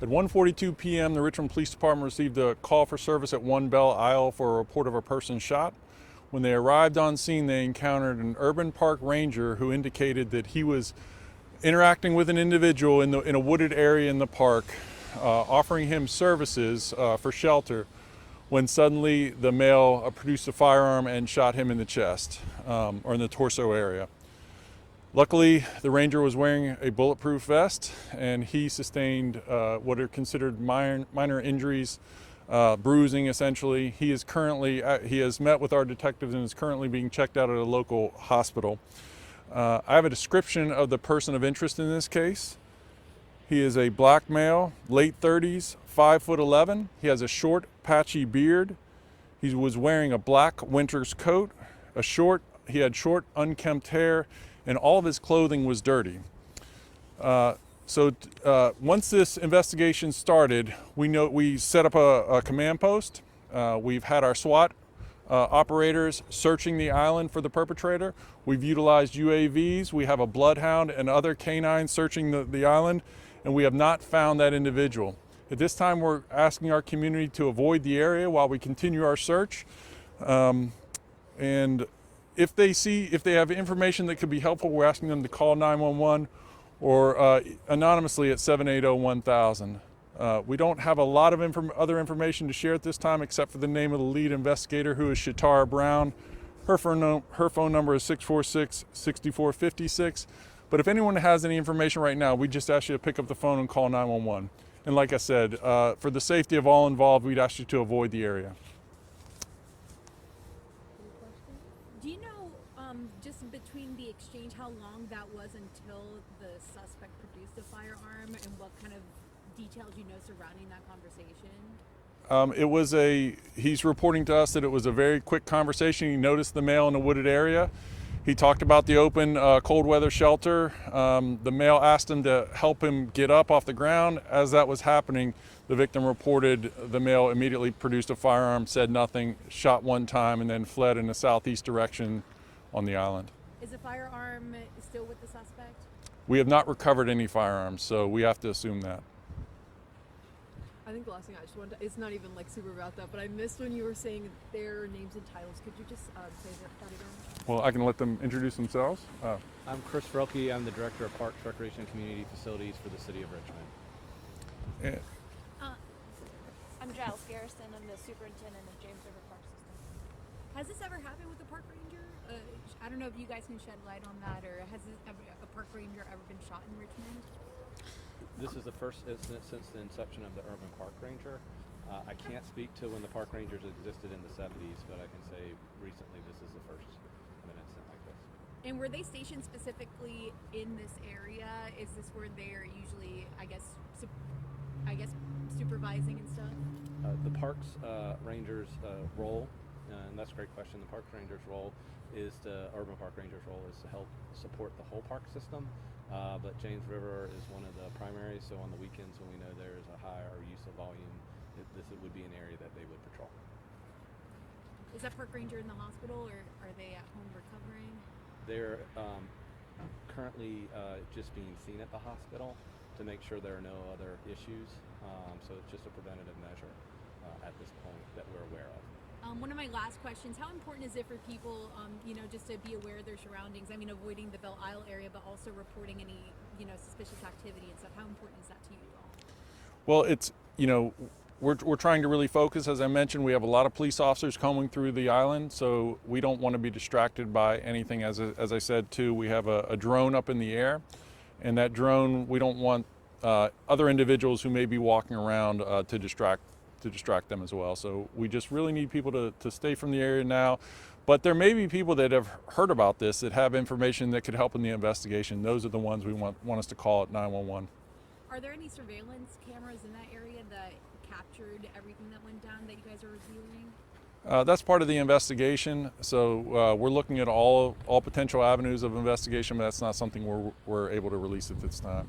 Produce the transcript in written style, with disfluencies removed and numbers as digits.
At 1:42 p.m., the Richmond Police Department received a call for service at 1 Belle Isle for a report of a person shot. When they arrived on scene, they encountered an urban park ranger who indicated that he was interacting with an individual in a wooded area in the park, offering him services for shelter, when suddenly the male produced a firearm and shot him in the chest or in the torso area. Luckily, the ranger was wearing a bulletproof vest, and he sustained what are considered minor injuries, bruising essentially. He has met with our detectives and is currently being checked out at a local hospital. I have a description of the person of interest in this case. He is a black male, late 30s, 5'11". He has a short, patchy beard. He was wearing a black winter's coat, he had short, unkempt hair, and all of his clothing was dirty. Once this investigation started, we set up a command post. We've had our SWAT operators searching the island for the perpetrator. We've utilized UAVs. We have a bloodhound and other canines searching the island, and we have not found that individual. At this time, we're asking our community to avoid the area while we continue our search. And if they have information that could be helpful, we're asking them to call 911 or anonymously at 780-1000. We don't have a lot of other information to share at this time except for the name of the lead investigator, who is Shatara Brown. Her phone number is 646-6456. But if anyone has any information right now, we just ask you to pick up the phone and call 911. And like I said, for the safety of all involved, we'd ask you to avoid the area. Do you know, just between the exchange, how long that was until the suspect produced a firearm, and what kind of details you know surrounding that conversation? He's reporting to us that it was a very quick conversation. He noticed the male in a wooded area. He talked about the open cold weather shelter. The male asked him to help him get up off the ground. As that was happening, the victim reported the male immediately produced a firearm, said nothing, shot one time, and then fled in a southeast direction on the island. Is the firearm still with the suspect? We have not recovered any firearms, so we have to assume that. I think the last thing I just wanted to, it's not even like super about that, but I missed when you were saying their names and titles. Could you just say that again? Well, I can let them introduce themselves. I'm Chris Frelke. I'm the Director of Parks, Recreation, and Community Facilities for the City of Richmond. I'm Giles Garrison. I'm the Superintendent of James River Park System. Has this ever happened with a park ranger? I don't know if you guys can shed light on that, or has a park ranger ever been shot in Richmond? This is the first incident since the inception of the Urban Park Ranger. I can't speak to when the park rangers existed in the 70s, but I can say recently this is the first of an incident like this. And were they stationed specifically in this area? Is this where they're usually, I guess, supervising and stuff? The parks rangers role, and that's a great question. The parks rangers role Urban Park Rangers role is to help support the whole park system. But James River is one of the primaries, so on the weekends when we know there is a higher use of volume, this would be an area that they would patrol. Is that park ranger in the hospital, or are they at home recovering? They're currently just being seen at the hospital to make sure there are no other issues, so it's just a preventative measure at this point that we're aware of. One of my last questions, how important is it for people, just to be aware of their surroundings? I mean, avoiding the Belle Isle area, but also reporting any, suspicious activity and stuff. How important is that to you all? Well, it's, we're trying to really focus. As I mentioned, we have a lot of police officers coming through the island, so we don't want to be distracted by anything. As I said, too, we have a drone up in the air, and that drone, we don't want other individuals who may be walking around to distract them as well. So we just really need people to stay from the area now. But there may be people that have heard about this that have information that could help in the investigation. Those are the ones we want us to call at 911. Are there any surveillance cameras in that area that captured everything that went down that you guys are reviewing? That's part of the investigation. So we're looking at all potential avenues of investigation, but that's not something we're able to release at this time.